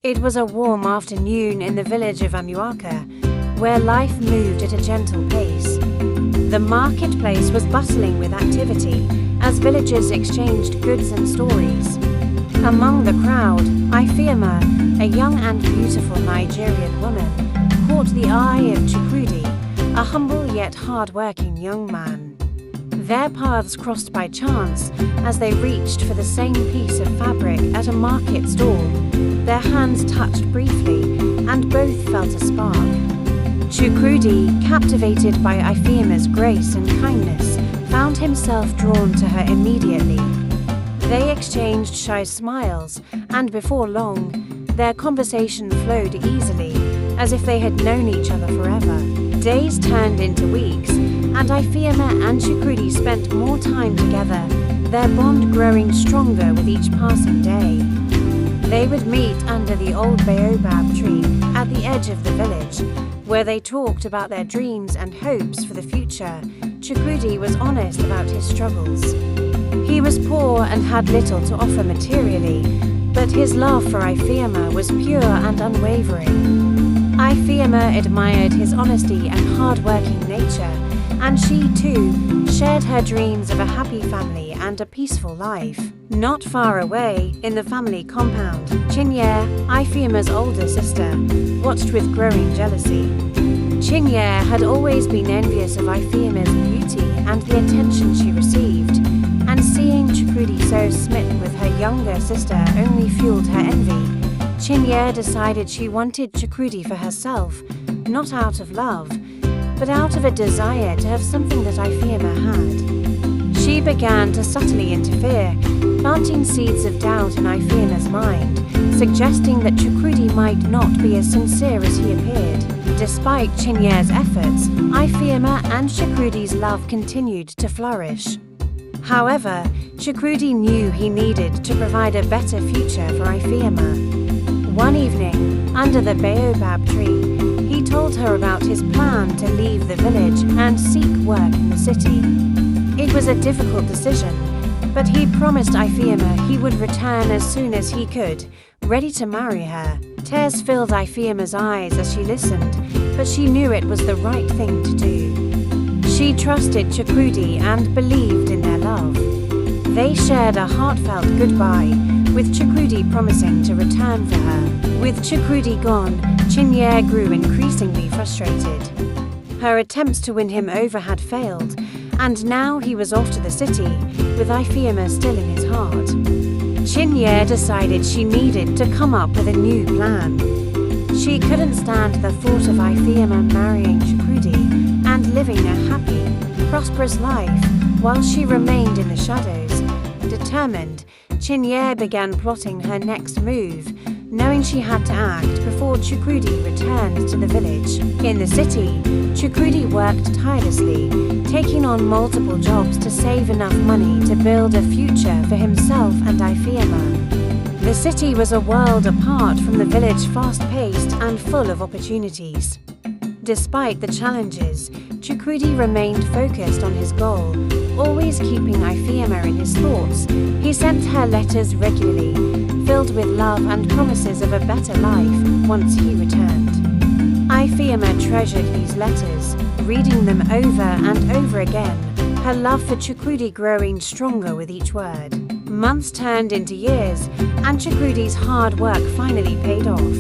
It was a warm afternoon in the village of Amuaka, where life moved at a gentle pace. The marketplace was bustling with activity as villagers exchanged goods and stories. Among the crowd, Ifeoma, a young and beautiful Nigerian woman, caught the eye of Chukwudi, a humble yet hard-working young man. Their paths crossed by chance as they reached for the same piece of fabric at a market stall. Their hands touched briefly, and both felt a spark. Chukwudi, captivated by Ifeoma's grace and kindness, found himself drawn to her immediately. They exchanged shy smiles, and before long, their conversation flowed easily, as if they had known each other forever. Days turned into weeks, and Ifeoma and Chukwudi spent more time together, their bond growing stronger with each passing day. They would meet under the old baobab tree at the edge of the village, where they talked about their dreams and hopes for the future. Chukwudi was honest about his struggles. He was poor and had little to offer materially, but his love for Ifeoma was pure and unwavering. Ifeoma admired his honesty and hard-working nature, and she, too, shared her dreams of a happy family and a peaceful life. Not far away, in the family compound, Chinyere, Ifeoma's older sister, watched with growing jealousy. Chinyere had always been envious of Ifeoma's beauty and the attention she received, and seeing Chukwudi so smitten with her younger sister only fueled her envy. Chinyere decided she wanted Chukwudi for herself, not out of love, but out of a desire to have something that Ifeoma had. She began to subtly interfere, planting seeds of doubt in Ifeoma's mind, suggesting that Chukwudi might not be as sincere as he appeared. Despite Chinyere's efforts, Ifeoma and Chukwudi's love continued to flourish. However, Chukwudi knew he needed to provide a better future for Ifeoma. One evening, under the baobab tree, he told her about his plan to leave the village and seek work in the city. It was a difficult decision, but he promised Ifeoma he would return as soon as he could, ready to marry her. Tears filled Ifeoma's eyes as she listened, but she knew it was the right thing to do. She trusted Chukwudi and believed in their love. They shared a heartfelt goodbye, with Chukwudi promising to return for her. With Chukwudi gone, Chinyere grew increasingly frustrated. Her attempts to win him over had failed, and now he was off to the city, with Ifeoma still in his heart. Chinyere decided she needed to come up with a new plan. She couldn't stand the thought of Ifeoma marrying Chukwudi and living a happy, prosperous life while she remained in the shadows. Determined, Chinyere began plotting her next move, knowing she had to act before Chukwudi returned to the village. In the city, Chukwudi worked tirelessly, taking on multiple jobs to save enough money to build a future for himself and Ifeoma. The city was a world apart from the village, fast-paced and full of opportunities. Despite the challenges, Chukwudi remained focused on his goal, always keeping Ifeoma in his thoughts. He sent her letters regularly, filled with love and promises of a better life once he returned. Ifeoma treasured these letters, reading them over and over again, her love for Chukwudi growing stronger with each word. Months turned into years, and Chukwudi's hard work finally paid off.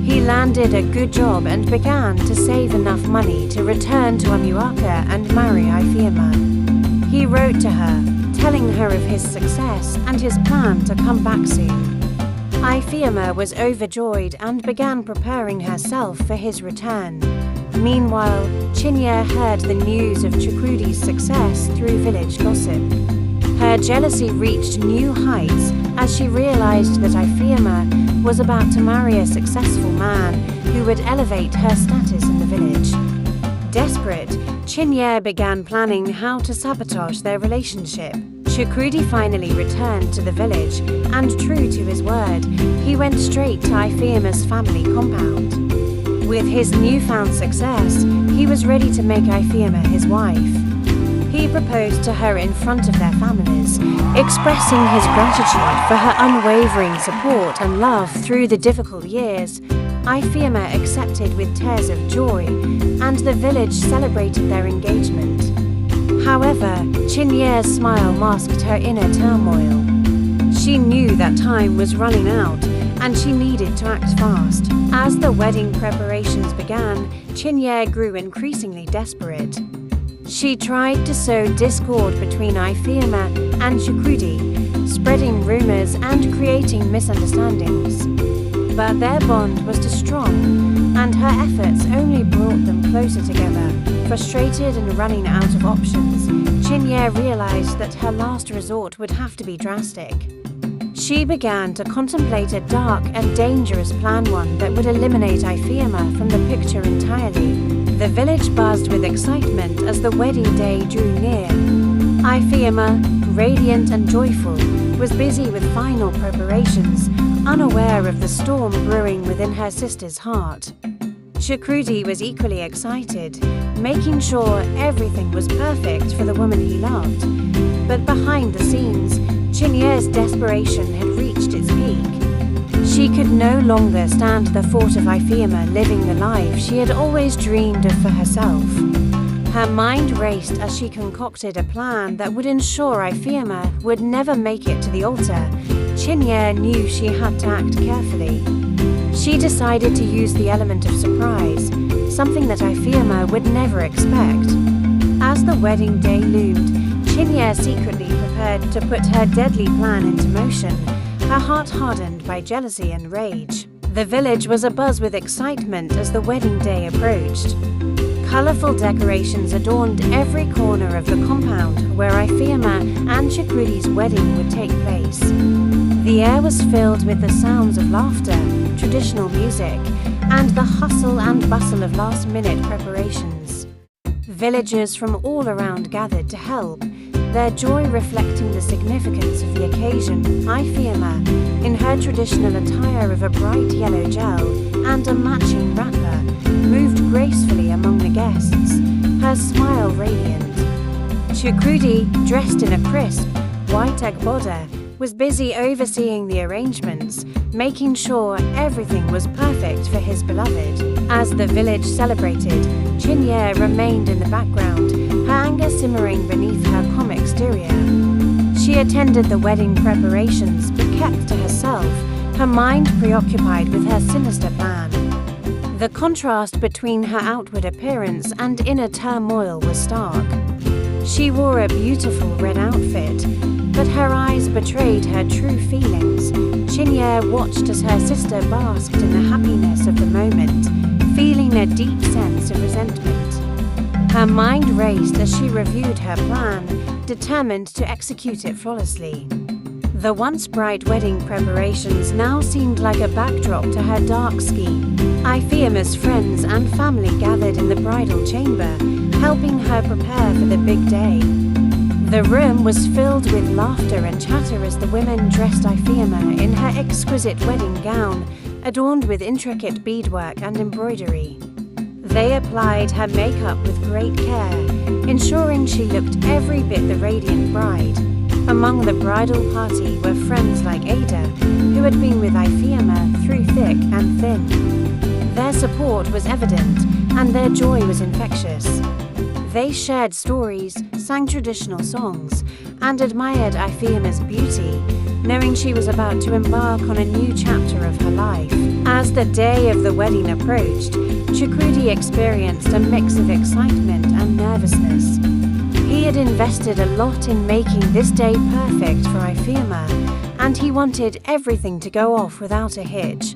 He landed a good job and began to save enough money to return to Amuaka and marry Ifeoma. He wrote to her, telling her of his success and his plan to come back soon. Ifeoma was overjoyed and began preparing herself for his return. Meanwhile, Chinyere heard the news of Chukwudi's success through village gossip. Her jealousy reached new heights as she realized that Ifeoma was about to marry a successful man who would elevate her status in the village. Desperate, Chinyere began planning how to sabotage their relationship. Chukwudi finally returned to the village, and true to his word, he went straight to Ifeoma's family compound. With his newfound success, he was ready to make Ifeoma his wife. He proposed to her in front of their families, expressing his gratitude for her unwavering support and love through the difficult years. Ifeoma accepted with tears of joy, and the village celebrated their engagement. However, Chinyere's smile masked her inner turmoil. She knew that time was running out, and she needed to act fast. As the wedding preparations began, Chinyere grew increasingly desperate. She tried to sow discord between Ifeoma and Chukwudi, spreading rumors and creating misunderstandings. But their bond was too strong, and her efforts only brought them closer together. Frustrated and running out of options, Chinyere realized that her last resort would have to be drastic. She began to contemplate a dark and dangerous plan, one that would eliminate Ifeoma from the picture entirely. The village buzzed with excitement as the wedding day drew near. Ifeoma, radiant and joyful, was busy with final preparations, unaware of the storm brewing within her sister's heart. Chukwudi was equally excited, making sure everything was perfect for the woman he loved. But behind the scenes, Chinyere's desperation had reached its peak. She could no longer stand the thought of Ifeoma living the life she had always dreamed of for herself. Her mind raced as she concocted a plan that would ensure Ifeoma would never make it to the altar. Chinyere knew she had to act carefully. She decided to use the element of surprise, something that Ifeoma would never expect. As the wedding day loomed, Chinyere secretly prepared to put her deadly plan into motion, her heart hardened by jealousy and rage. The village was abuzz with excitement as the wedding day approached. Colourful decorations adorned every corner of the compound where Ifeoma and Chukwudi's wedding would take place. The air was filled with the sounds of laughter, traditional music, and the hustle and bustle of last-minute preparations. Villagers from all around gathered to help, their joy reflecting the significance of the occasion. Ifeoma, in her traditional attire of a bright yellow gel and a matching wrapper, moved gracefully among the guests, her smile radiant. Chukwudi, dressed in a crisp, white agbada, was busy overseeing the arrangements, making sure everything was perfect for his beloved. As the village celebrated, Chinyere remained in the background, her anger simmering beneath her calm exterior. She attended the wedding preparations but kept to herself, her mind preoccupied with her sinister plan. The contrast between her outward appearance and inner turmoil was stark. She wore a beautiful red outfit, but her eyes betrayed her true feelings. Chinyere watched as her sister basked in the happiness of the moment, feeling a deep sense of resentment. Her mind raced as she reviewed her plan, determined to execute it flawlessly. The once bright wedding preparations now seemed like a backdrop to her dark scheme. Ifeoma's friends and family gathered in the bridal chamber, helping her prepare for the big day. The room was filled with laughter and chatter as the women dressed Ifeoma in her exquisite wedding gown, adorned with intricate beadwork and embroidery. They applied her makeup with great care, ensuring she looked every bit the radiant bride. Among the bridal party were friends like Ada, who had been with Ifeoma through thick and thin. Their support was evident, and their joy was infectious. They shared stories, sang traditional songs, and admired Ifeoma's beauty, knowing she was about to embark on a new chapter of her life. As the day of the wedding approached, Chukwudi experienced a mix of excitement and nervousness. He had invested a lot in making this day perfect for Ifeoma, and he wanted everything to go off without a hitch.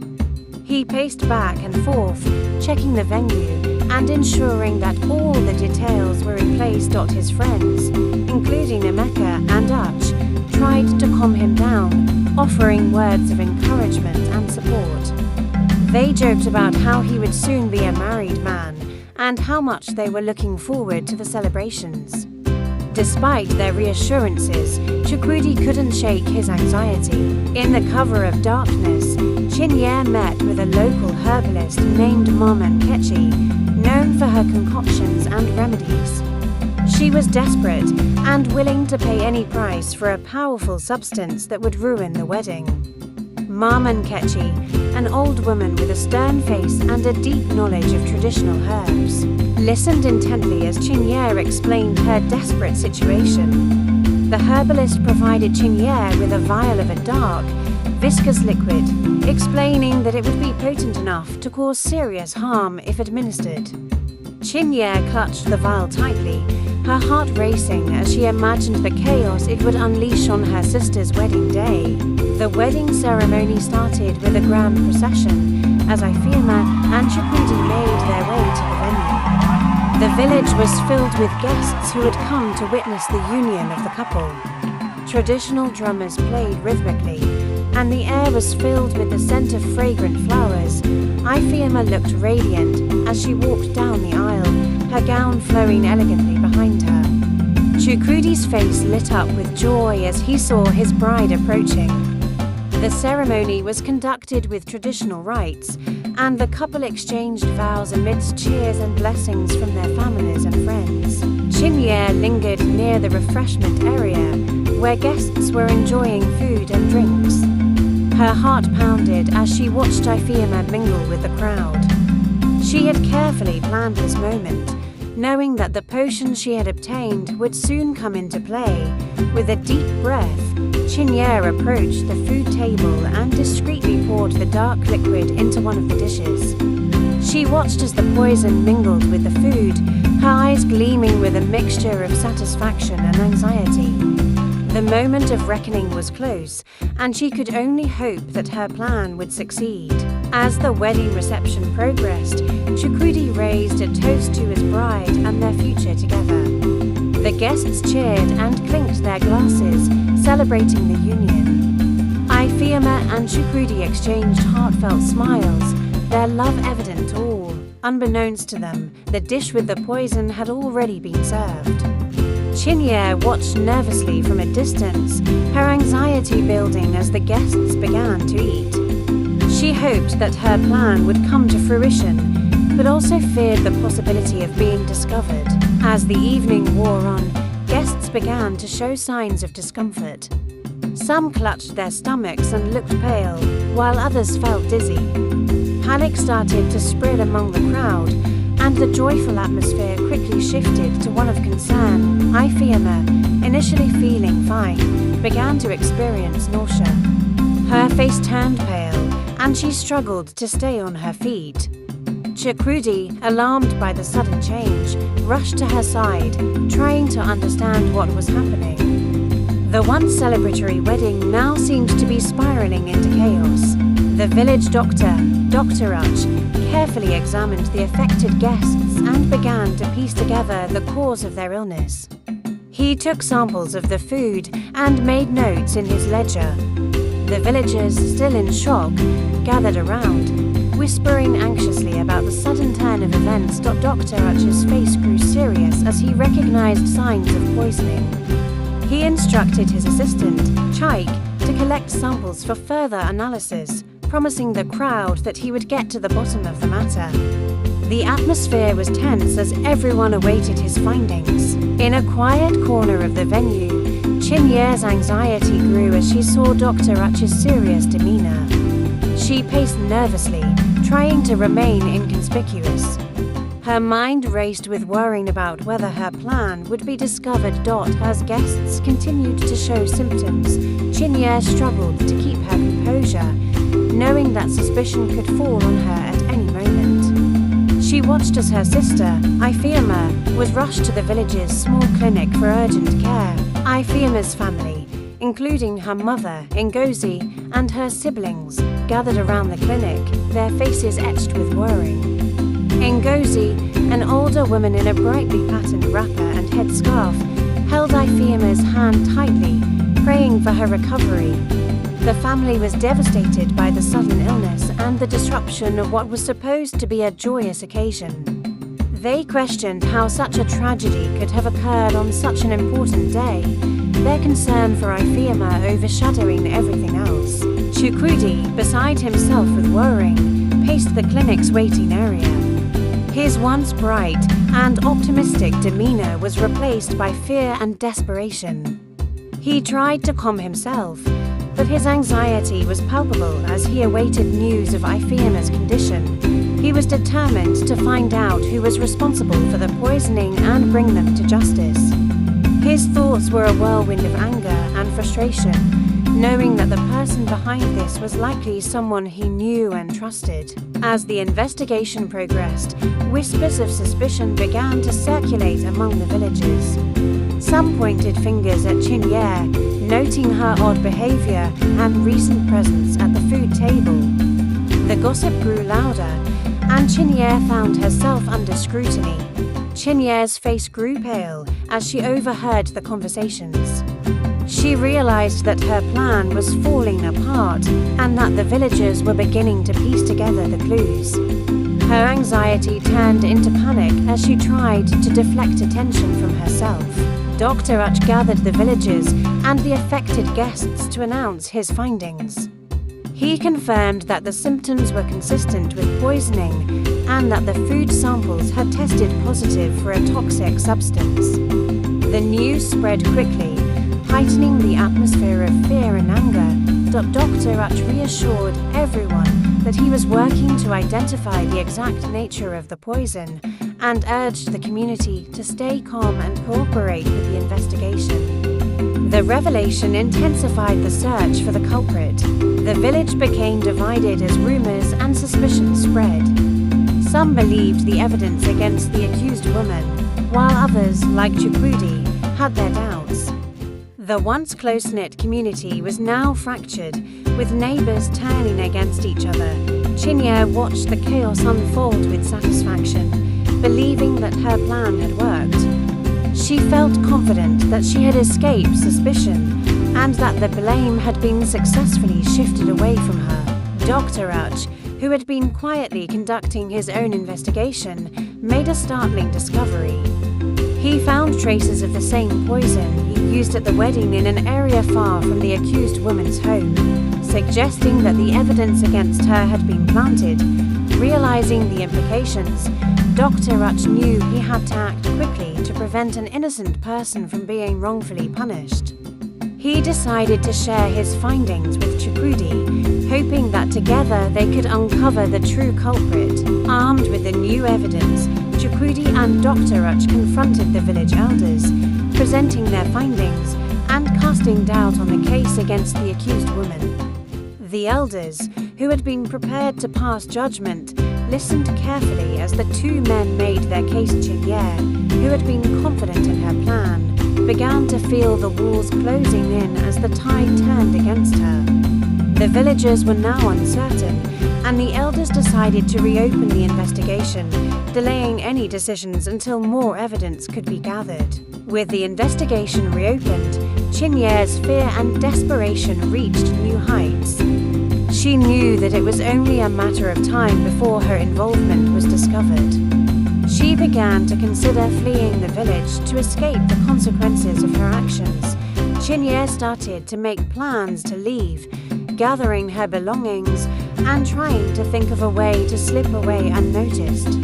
He paced back and forth, checking the venue and ensuring that all the details were in place. His friends, including Emeka and Uch, tried to calm him down, offering words of encouragement and support. They joked about how he would soon be a married man and how much they were looking forward to the celebrations. Despite their reassurances, Chukwudi couldn't shake his anxiety. In the cover of darkness, Chinyere met with a local herbalist named Mom Nkechi, known for her concoctions and remedies. She was desperate and willing to pay any price for a powerful substance that would ruin the wedding. Mama Nkechi, an old woman with a stern face and a deep knowledge of traditional herbs, listened intently as Chinyere explained her desperate situation. The herbalist provided Chinyere with a vial of a dark, viscous liquid, explaining that it would be potent enough to cause serious harm if administered. Chinyere clutched the vial tightly, her heart racing as she imagined the chaos it would unleash on her sister's wedding day. The wedding ceremony started with a grand procession as Ifeoma and Chukwudi made their way to the venue. The village was filled with guests who had come to witness the union of the couple. Traditional drummers played rhythmically, and the air was filled with the scent of fragrant flowers. Ifeoma looked radiant as she walked down the aisle, her gown flowing elegantly behind her. Chukwudi's face lit up with joy as he saw his bride approaching. The ceremony was conducted with traditional rites, and the couple exchanged vows amidst cheers and blessings from their families and friends. Chinyere lingered near the refreshment area, where guests were enjoying food and drinks. Her heart pounded as she watched Ifeoma mingle with the crowd. She had carefully planned this moment, knowing that the potion she had obtained would soon come into play. With a deep breath, Chinyere approached the food table and discreetly poured the dark liquid into one of the dishes. She watched as the poison mingled with the food, her eyes gleaming with a mixture of satisfaction and anxiety. The moment of reckoning was close, and she could only hope that her plan would succeed. As the wedding reception progressed, Chukwudi raised a toast to his bride and their future together. The guests cheered and clinked their glasses, celebrating the union. Ifeoma and Chukwudi exchanged heartfelt smiles, their love evident to all. Unbeknownst to them, the dish with the poison had already been served. Chinyere watched nervously from a distance, her anxiety building as the guests began to eat. She hoped that her plan would come to fruition, but also feared the possibility of being discovered. As the evening wore on, guests began to show signs of discomfort. Some clutched their stomachs and looked pale, while others felt dizzy. Panic started to spread among the crowd, and the joyful atmosphere quickly shifted to one of concern. Ifeoma, initially feeling fine, began to experience nausea. Her face turned pale, and she struggled to stay on her feet. Chukwudi, alarmed by the sudden change, rushed to her side, trying to understand what was happening. The once celebratory wedding now seemed to be spiraling into chaos. The village doctor, Dr. Uch, carefully examined the affected guests and began to piece together the cause of their illness. He took samples of the food and made notes in his ledger. The villagers, still in shock, gathered around, whispering anxiously about the sudden turn of events. Dr. Uch's face grew serious as he recognized signs of poisoning. He instructed his assistant, Chaik, to collect samples for further analysis, promising the crowd that he would get to the bottom of the matter. The atmosphere was tense as everyone awaited his findings. In a quiet corner of the venue, Chinyere's anxiety grew as she saw Dr. Uch's serious demeanor. She paced nervously, trying to remain inconspicuous. Her mind raced with worrying about whether her plan would be discovered. As guests continued to show symptoms, Chinyere struggled to keep her composure, knowing that suspicion could fall on her at any moment. She watched as her sister, Ifeoma, was rushed to the village's small clinic for urgent care. Ifeoma's family, including her mother, Ngozi, and her siblings, gathered around the clinic, their faces etched with worry. Ngozi, an older woman in a brightly patterned wrapper and headscarf, held Ifeoma's hand tightly, praying for her recovery. The family was devastated by the sudden illness and the disruption of what was supposed to be a joyous occasion. They questioned how such a tragedy could have occurred on such an important day, their concern for Ifeoma overshadowing everything else. Chukwudi, beside himself with worrying, paced the clinic's waiting area. His once bright and optimistic demeanor was replaced by fear and desperation. He tried to calm himself, but his anxiety was palpable as he awaited news of Ifeoma's condition. He was determined to find out who was responsible for the poisoning and bring them to justice. His thoughts were a whirlwind of anger and frustration, knowing that the person behind this was likely someone he knew and trusted. As the investigation progressed, whispers of suspicion began to circulate among the villagers. Some pointed fingers at Chinyere, noting her odd behavior and recent presence at the food table. The gossip grew louder, and Chinyere found herself under scrutiny. Chinyere's face grew pale as she overheard the conversations. She realized that her plan was falling apart and that the villagers were beginning to piece together the clues. Her anxiety turned into panic as she tried to deflect attention from herself. Dr. Uch gathered the villagers and the affected guests to announce his findings. He confirmed that the symptoms were consistent with poisoning and that the food samples had tested positive for a toxic substance. The news spread quickly, heightening the atmosphere of fear and anger. Dr. Uch reassured everyone that he was working to identify the exact nature of the poison and urged the community to stay calm and cooperate with the investigation. The revelation intensified the search for the culprit. The village became divided as rumors and suspicions spread. Some believed the evidence against the accused woman, while others, like Chukwudi, had their doubts. The once close-knit community was now fractured, with neighbors turning against each other. Chinyere watched the chaos unfold with satisfaction, believing that her plan had worked. She felt confident that she had escaped suspicion and that the blame had been successfully shifted away from her. Dr. Uch, who had been quietly conducting his own investigation, made a startling discovery. He found traces of the same poison he used at the wedding in an area far from the accused woman's home, suggesting that the evidence against her had been planted. Realizing the implications, Dr. Uch knew he had to act quickly to prevent an innocent person from being wrongfully punished. He decided to share his findings with Chukwudi, hoping that together they could uncover the true culprit. Armed with the new evidence, Chukwudi and Dr. Uch confronted the village elders, presenting their findings and casting doubt on the case against the accused woman. The elders, who had been prepared to pass judgment, listened carefully as the two men made their case. Chinyere, who had been confident in her plan, began to feel the walls closing in as the tide turned against her. The villagers were now uncertain, and the elders decided to reopen the investigation, delaying any decisions until more evidence could be gathered. With the investigation reopened, Chinyere's fear and desperation reached new heights. She knew that it was only a matter of time before her involvement was discovered. She began to consider fleeing the village to escape the consequences of her actions. Chinyere started to make plans to leave, gathering her belongings and trying to think of a way to slip away unnoticed.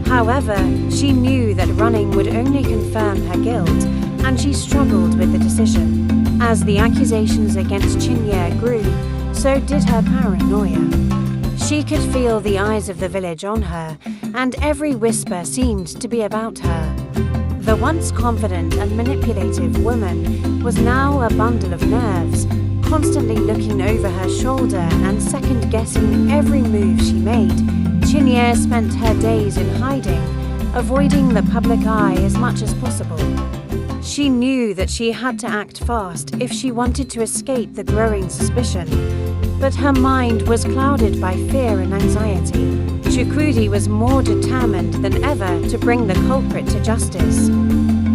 However, she knew that running would only confirm her guilt, and she struggled with the decision. As the accusations against Chinyere grew, so did her paranoia. She could feel the eyes of the village on her, and every whisper seemed to be about her. The once confident and manipulative woman was now a bundle of nerves, constantly looking over her shoulder and second-guessing every move she made. Chinyere spent her days in hiding, avoiding the public eye as much as possible. She knew that she had to act fast if she wanted to escape the growing suspicion, but her mind was clouded by fear and anxiety. Chukwudi was more determined than ever to bring the culprit to justice.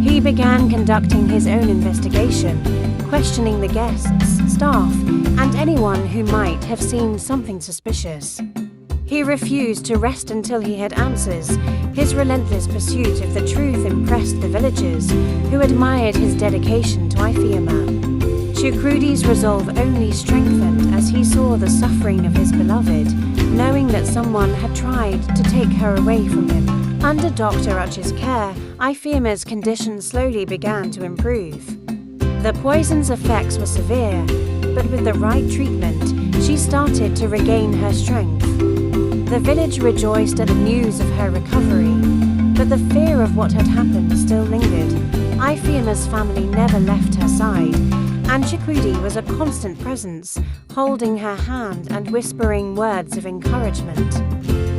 He began conducting his own investigation, questioning the guests, staff, and anyone who might have seen something suspicious. He refused to rest until he had answers. His relentless pursuit of the truth impressed the villagers, who admired his dedication to Ifeoma. Chukwudi's resolve only strengthened as he saw the suffering of his beloved, knowing that someone had tried to take her away from him. Under Dr. Uch's care, Ifeoma's condition slowly began to improve. The poison's effects were severe, but with the right treatment, she started to regain her strength. The village rejoiced at the news of her recovery, but the fear of what had happened still lingered. Ifeoma's family never left her side, and Chukwudi was a constant presence, holding her hand and whispering words of encouragement.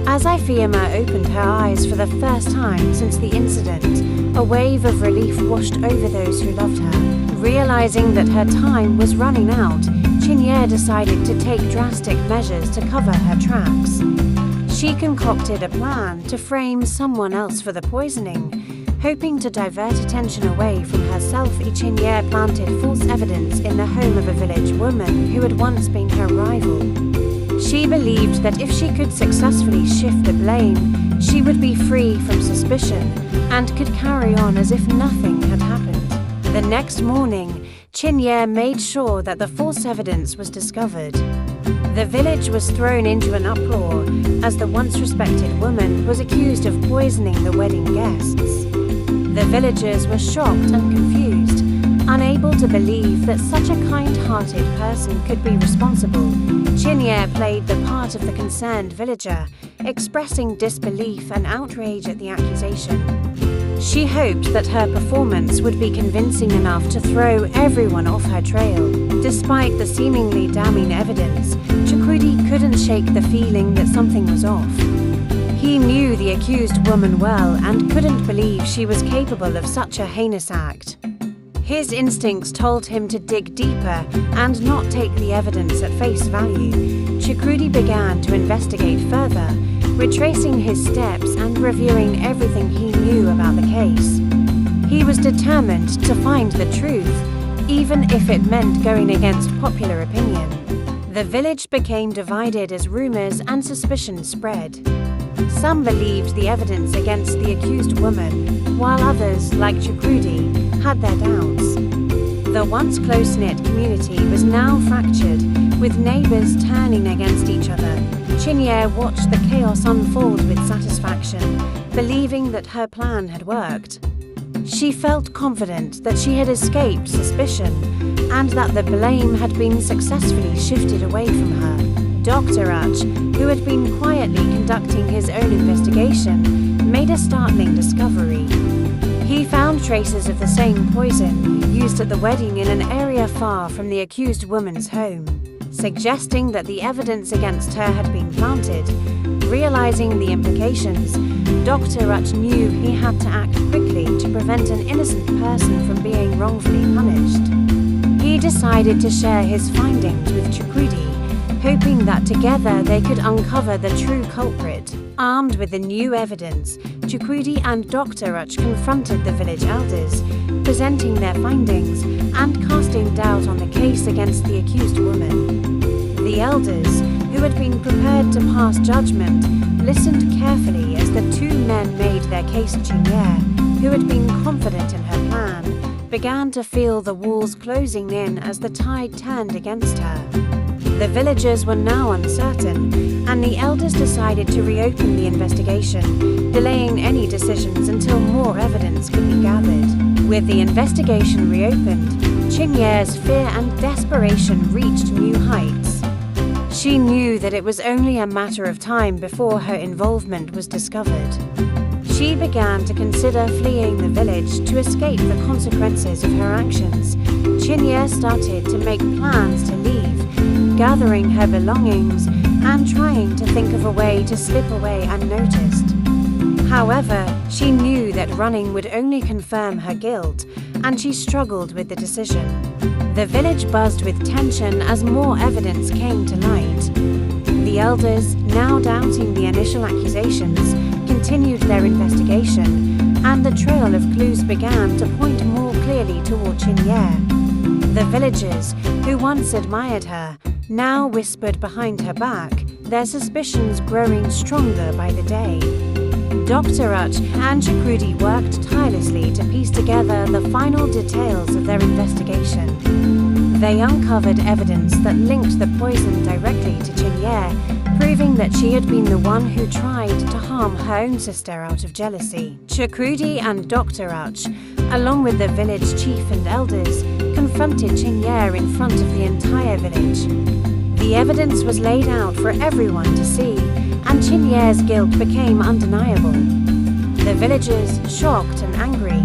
As Ifeoma opened her eyes for the first time since the incident, a wave of relief washed over those who loved her. Realizing that her time was running out, Chinyere decided to take drastic measures to cover her tracks. She concocted a plan to frame someone else for the poisoning. Hoping to divert attention away from herself, Chinyere planted false evidence in the home of a village woman who had once been her rival. She believed that if she could successfully shift the blame, she would be free from suspicion and could carry on as if nothing had happened. The next morning, Chinyere made sure that the false evidence was discovered. The village was thrown into an uproar as the once respected woman was accused of poisoning the wedding guests. The villagers were shocked and confused, unable to believe that such a kind-hearted person could be responsible. Chinyere played the part of the concerned villager, expressing disbelief and outrage at the accusation. She hoped that her performance would be convincing enough to throw everyone off her trail. Despite the seemingly damning evidence, Chukwudi couldn't shake the feeling that something was off. He knew the accused woman well and couldn't believe she was capable of such a heinous act. His instincts told him to dig deeper and not take the evidence at face value. Chukwudi began to investigate further, retracing his steps and reviewing everything he knew about the case. He was determined to find the truth, even if it meant going against popular opinion. The village became divided as rumors and suspicions spread. Some believed the evidence against the accused woman, while others, like Chukwudi, had their doubts. The once close-knit community was now fractured, with neighbors turning against each other. Chinyere watched the chaos unfold with satisfaction, believing that her plan had worked. She felt confident that she had escaped suspicion and that the blame had been successfully shifted away from her. Dr. Uch, who had been quietly conducting his own investigation, made a startling discovery. He found traces of the same poison he used at the wedding in an area far from the accused woman's home, suggesting that the evidence against her had been planted. Realizing the implications, Dr. Uch knew he had to act quickly to prevent an innocent person from being wrongfully punished. He decided to share his findings with Chukwudi, hoping that together they could uncover the true culprit. Armed with the new evidence, Chukwudi and Dr. Uch confronted the village elders, presenting their findings and casting doubt on the case against the accused woman. The elders, who had been prepared to pass judgment, listened carefully as the two men made their case. Chinyere, who had been confident in her plan, began to feel the walls closing in as the tide turned against her. The villagers were now uncertain, and the elders decided to reopen the investigation, delaying any decisions until more evidence could be gathered. With the investigation reopened, Chinyere's fear and desperation reached new heights. She knew that it was only a matter of time before her involvement was discovered. She began to consider fleeing the village to escape the consequences of her actions. Chinyere started to make plans to leave, gathering her belongings and trying to think of a way to slip away unnoticed. However, she knew that running would only confirm her guilt, and she struggled with the decision. The village buzzed with tension as more evidence came to light. The elders, now doubting the initial accusations, continued their investigation, and the trail of clues began to point more clearly toward Chinyere. The villagers, who once admired her, now whispered behind her back, their suspicions growing stronger by the day. Dr. Uch and Chukwudi worked tirelessly to piece together the final details of their investigation. They uncovered evidence that linked the poison directly to Chinyere, proving that she had been the one who tried to harm her own sister out of jealousy. Chukwudi and Dr. Uch, along with the village chief and elders, confronted Chinyere in front of the entire village. The evidence was laid out for everyone to see, and Chinyere's guilt became undeniable. The villagers, shocked and angry,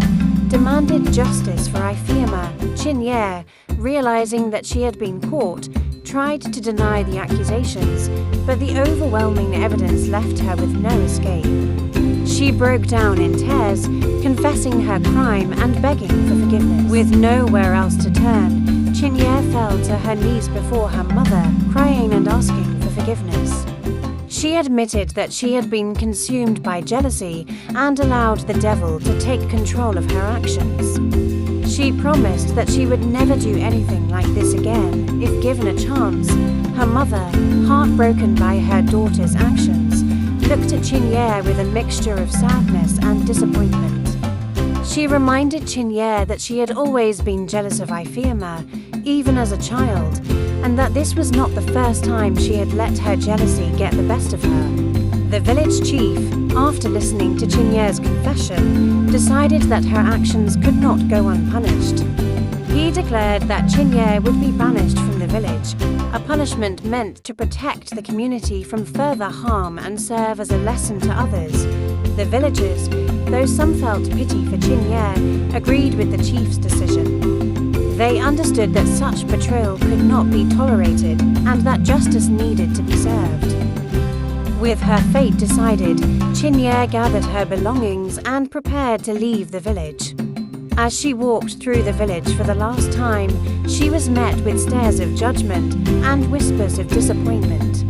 demanded justice for Ifeoma. Chinyere, realizing that she had been caught, tried to deny the accusations, but the overwhelming evidence left her with no escape. She broke down in tears, confessing her crime and begging for forgiveness. With nowhere else to turn, Chinyere fell to her knees before her mother, crying and asking for forgiveness. She admitted that she had been consumed by jealousy and allowed the devil to take control of her actions. She promised that she would never do anything like this again if given a chance. Her mother, heartbroken by her daughter's actions, looked at Chinyere with a mixture of sadness and disappointment. She reminded Chinyere that she had always been jealous of Ifeoma, even as a child, and that this was not the first time she had let her jealousy get the best of her. The village chief, after listening to Chinyere's confession, decided that her actions could not go unpunished. He declared that Chinyere would be banished from the village, a punishment meant to protect the community from further harm and serve as a lesson to others. The villagers, though some felt pity for Chinyere, agreed with the chief's decision. They understood that such betrayal could not be tolerated and that justice needed to be served. With her fate decided, Chinyere gathered her belongings and prepared to leave the village. As she walked through the village for the last time, she was met with stares of judgment and whispers of disappointment.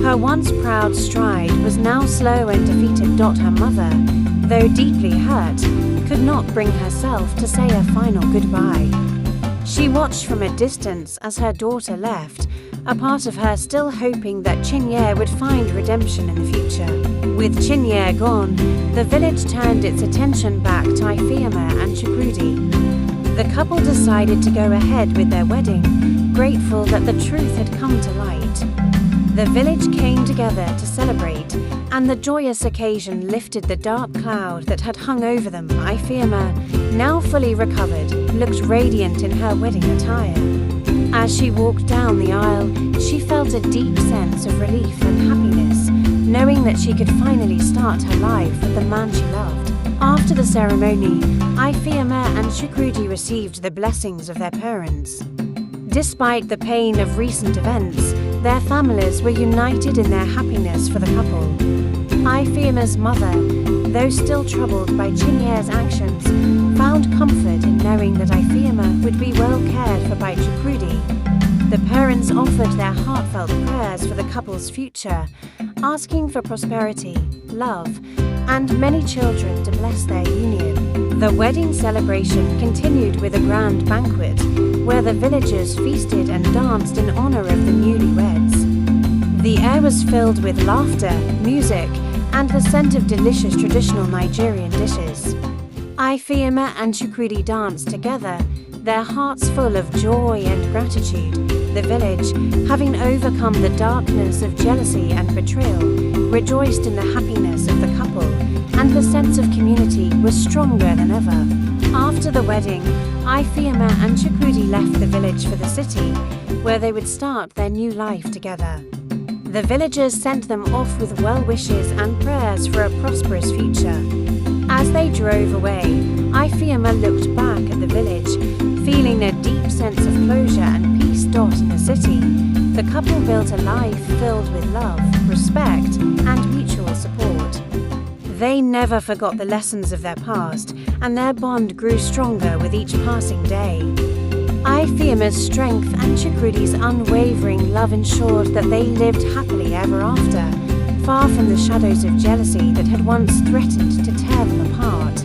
Her once proud stride was now slow and defeated. Her mother, though deeply hurt, could not bring herself to say a final goodbye. She watched from a distance as her daughter left, a part of her still hoping that Chinyere would find redemption in the future. With Chinyere gone, the village turned its attention back to Ifeoma and Chukwudi. The couple decided to go ahead with their wedding, grateful that the truth had come to light. The village came together to celebrate, and the joyous occasion lifted the dark cloud that had hung over them. Ifeoma, now fully recovered, looked radiant in her wedding attire. As she walked down the aisle, she felt a deep sense of relief and happiness, knowing that she could finally start her life with the man she loved. After the ceremony, Ifeoma and Chukwudi received the blessings of their parents. Despite the pain of recent events, their families were united in their happiness for the couple. Ifeoma's mother, though still troubled by Chinyere's actions, found comfort in knowing that Ifeoma would be well cared for by Chukwudi. The parents offered their heartfelt prayers for the couple's future, asking for prosperity, love, and many children to bless their union. The wedding celebration continued with a grand banquet, where the villagers feasted and danced in honor of the newlyweds. The air was filled with laughter, music, and the scent of delicious traditional Nigerian dishes. Ifeoma and Chukwudi danced together, their hearts full of joy and gratitude. The village, having overcome the darkness of jealousy and betrayal, rejoiced in the happiness of the couple, and the sense of community was stronger than ever. After the wedding, Ifeoma and Chukwudi left the village for the city, where they would start their new life together. The villagers sent them off with well wishes and prayers for a prosperous future. As they drove away, Ifeoma looked back at the village, feeling a deep sense of closure and peace. In the city, the couple built a life filled with love, respect, and mutual support. They never forgot the lessons of their past, and their bond grew stronger with each passing day. Ifeoma's strength and Chukwudi's unwavering love ensured that they lived happily ever after, far from the shadows of jealousy that had once threatened to tear them apart.